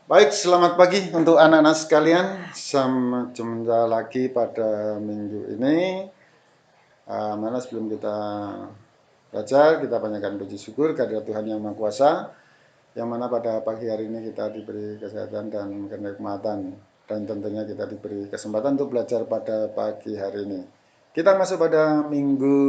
Baik, selamat pagi untuk anak-anak sekalian. Sama jumpa lagi pada minggu ini. Mana sebelum kita belajar, kita panjatkan puji syukur kehadirat Tuhan Yang Maha Kuasa, yang mana pada pagi hari ini kita diberi kesehatan dan kenikmatan, dan tentunya kita diberi kesempatan untuk belajar pada pagi hari ini. Kita masuk pada minggu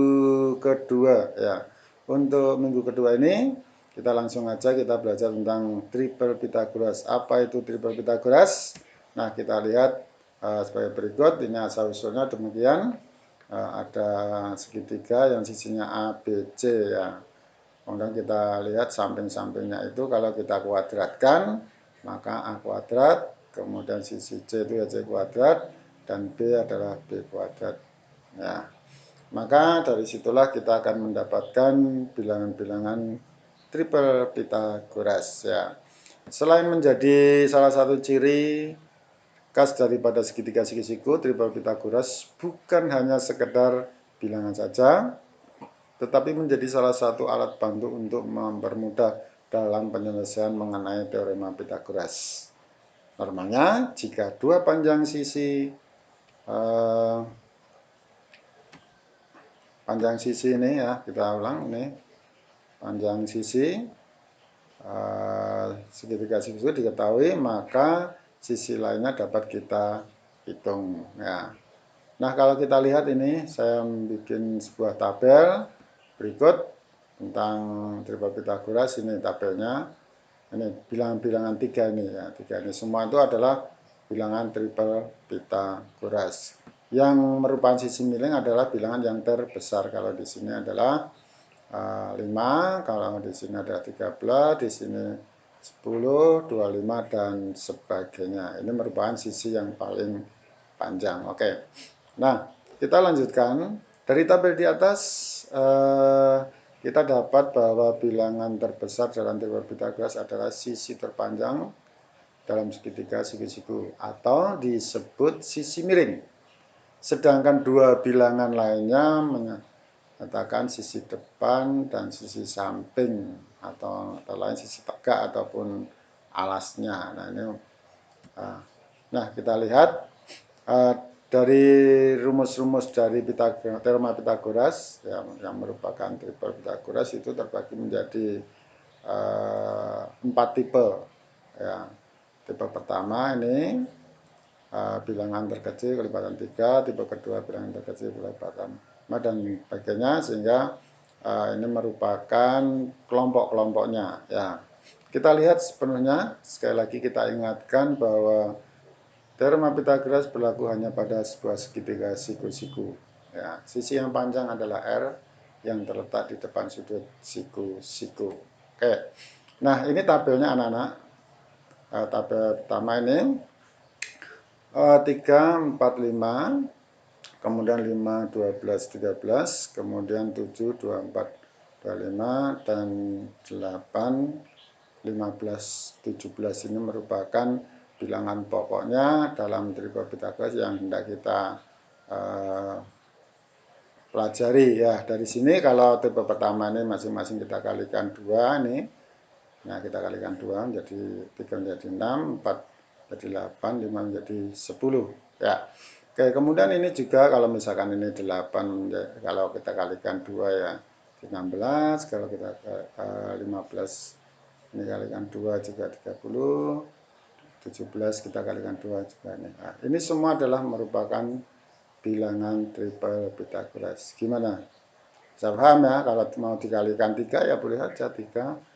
kedua ya. Untuk minggu kedua ini kita langsung aja kita belajar tentang triple Pythagoras. Apa itu triple Pythagoras? Nah, kita lihat sebagai berikut. Ini asal usulnya demikian. Ada segitiga yang sisinya A, B, C ya. Kemudian kita lihat samping-sampingnya itu kalau kita kuadratkan, maka A kuadrat, kemudian sisi C itu ya C kuadrat, dan B adalah B kuadrat. Ya. Maka dari situlah kita akan mendapatkan bilangan-bilangan triple Pythagoras ya. Selain menjadi salah satu ciri khas daripada segitiga sisi-siku, triple Pythagoras bukan hanya sekedar bilangan saja, tetapi menjadi salah satu alat bantu untuk mempermudah dalam penyelesaian mengenai teorema Pythagoras. Normalnya, jika dua panjang sisi ini ya, kita ulang ini panjang sisi segitiga sisi itu diketahui, maka sisi lainnya dapat kita hitung ya. Nah, kalau kita lihat ini, saya bikin sebuah tabel berikut tentang triple Pythagoras. Ini tabelnya. Ini bilangan-bilangan tiga ini ya. Tiga ini semua itu adalah bilangan triple Pythagoras. Yang merupakan sisi miring adalah bilangan yang terbesar. Kalau di sini adalah 5, kalau di sini ada 13, di sini 10, 25, dan sebagainya. Ini merupakan sisi yang paling panjang. Oke. Nah, kita lanjutkan. Dari tabel di atas, kita dapat bahwa bilangan terbesar dalam teori Pythagoras adalah sisi terpanjang dalam segitiga sisi-siku atau disebut sisi miring. Sedangkan dua bilangan lainnya menyatakan sisi depan dan sisi samping atau lain sisi tegak ataupun alasnya. Nah, kita lihat dari rumus-rumus dari teorema Pythagoras yang merupakan triple Pythagoras itu terbagi menjadi 4 tipe ya. Tipe pertama ini bilangan terkecil kelipatan 3, tipe kedua bilangan terkecil kelipatan 5 dan sebagainya, sehingga ini merupakan kelompok-kelompoknya ya. Kita lihat sepenuhnya, sekali lagi kita ingatkan bahwa teorema Pythagoras berlaku hanya pada sebuah segitiga siku-siku. Ya, sisi yang panjang adalah R yang terletak di depan sudut siku-siku. Oke. Nah, ini tabelnya anak-anak. Tabel pertama ini 3, 4, 5, kemudian 5, 12, 13, kemudian 7, 24, 25, dan 8, 15, 17 ini merupakan bilangan pokoknya dalam triple Pythagoras yang hendak kita pelajari ya. Dari sini kalau tipe pertama ini masing-masing kita kalikan 2 nih. Nah, kita kalikan 2 menjadi 3 menjadi 6, 4 menjadi 8, 5 menjadi 10 ya. Oke, kemudian ini juga kalau misalkan ini 8, kalau kita kalikan 2 ya 16, kalau kita 15 ini kalikan 2 juga 30, 17 kita kalikan 2 juga ini. Nah, ini semua adalah merupakan bilangan triple Pythagoras. Gimana? Saya paham ya, kalau mau dikalikan 3 ya boleh saja 3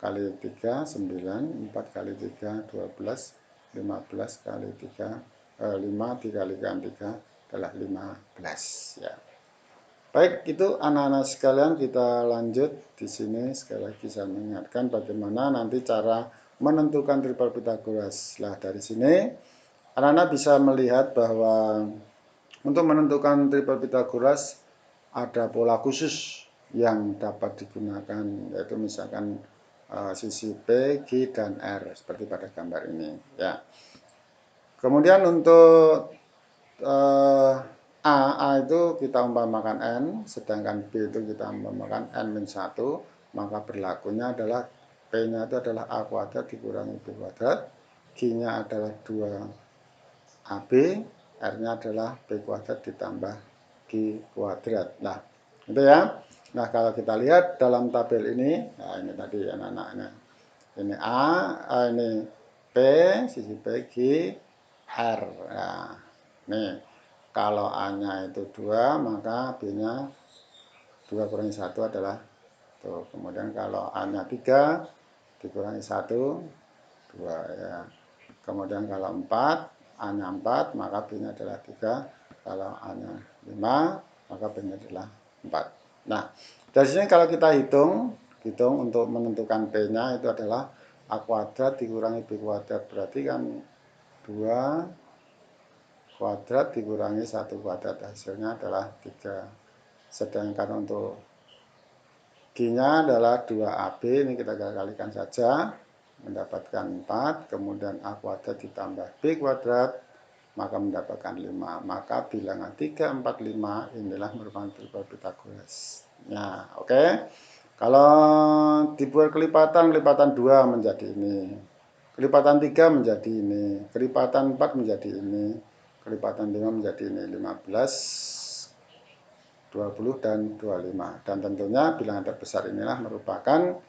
kali 3, 9, 4 kali 3, 12, 15 kali 3, 5 dikalikan 3 adalah 15 ya. Baik, itu anak-anak sekalian, kita lanjut di sini. Sekali lagi saya mengingatkan bagaimana nanti cara menentukan triple Pythagoras. Nah, dari sini anak-anak bisa melihat bahwa untuk menentukan triple Pythagoras ada pola khusus yang dapat digunakan, yaitu misalkan sisi P, Q, dan R seperti pada gambar ini ya. Kemudian untuk A itu kita umpamakan N, sedangkan B itu kita umpamakan N-1, maka berlakunya adalah P-nya itu adalah A kuadrat dikurangi B kuadrat, Q-nya adalah 2AB, R-nya adalah B kuadrat ditambah Q kuadrat. Nah, itu ya. Nah, kalau kita lihat dalam tabel ini, nah ini tadi anak-anaknya. Ini A, ini P, sisi P, Q, R. Nah, nih, kalau A-nya itu 2, maka B-nya 2 kurangi 1 adalah tuh. Kemudian kalau A-nya 3 dikurangi 1, 2 ya. Kemudian kalau 4, A-nya 4, maka B-nya adalah 3. Kalau A-nya 5, maka B-nya adalah 4. Nah, dari sini kalau kita hitung untuk menentukan P-nya itu adalah A kuadrat dikurangi B kuadrat. Berarti kan 2 kuadrat dikurangi 1 kuadrat. Hasilnya adalah 3. Sedangkan untuk Q-nya adalah 2AB, ini kita kalikan saja, mendapatkan 4, kemudian A kuadrat ditambah B kuadrat, maka mendapatkan 5. Maka bilangan 3, 4, 5 inilah merupakan tripel Pythagoras. Nah, oke. Kalau dibuat kelipatan 2 menjadi ini. Kelipatan 3 menjadi ini. Kelipatan 4 menjadi ini. Kelipatan 5 menjadi ini. 15, 20, dan 25. Dan tentunya bilangan terbesar inilah merupakan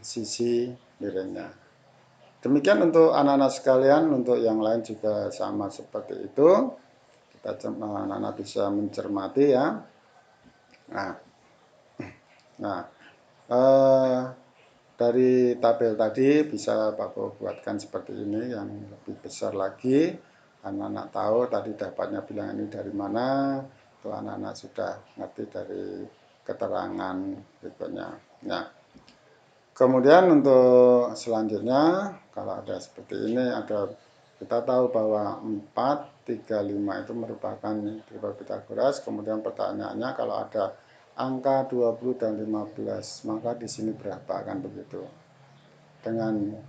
sisi miringnya. Demikian untuk anak-anak sekalian, untuk yang lain juga sama seperti itu. Anak-anak bisa mencermati ya. Nah, dari tabel tadi bisa Bapak buatkan seperti ini, yang lebih besar lagi. Anak-anak tahu tadi dapatnya bilangan ini dari mana, itu anak-anak sudah ngerti dari keterangan berikutnya. Nah, kemudian untuk selanjutnya, kalau ada seperti ini, kita tahu bahwa 4, 3, 5 itu merupakan tripel Pythagoras. Kemudian pertanyaannya, kalau ada angka 20 dan 15, maka di sini berapa, kan begitu. Dengan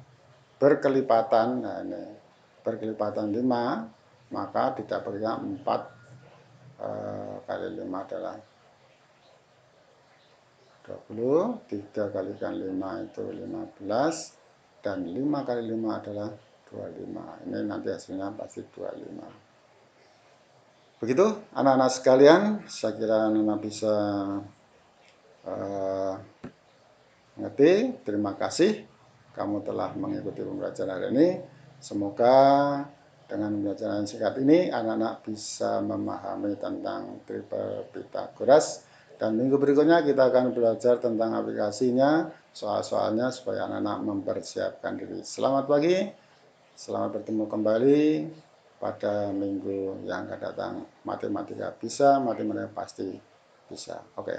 berkelipatan, nah ini berkelipatan 5, maka didapatkan 4 kali 5 adalah 20, 3 kalikan 5 itu 15, dan 5 kali 5 adalah 25. Ini nanti hasilnya pasti 25. Begitu anak-anak sekalian, saya kira anak-anak bisa mengerti. Terima kasih kamu telah mengikuti pembelajaran hari ini. Semoga dengan pembelajaran singkat ini anak-anak bisa memahami tentang tripel Pythagoras. Dan minggu berikutnya kita akan belajar tentang aplikasinya, soal-soalnya, supaya anak-anak mempersiapkan diri. Selamat pagi, selamat bertemu kembali pada minggu yang akan datang. Matematika bisa, matematika pasti bisa. Oke.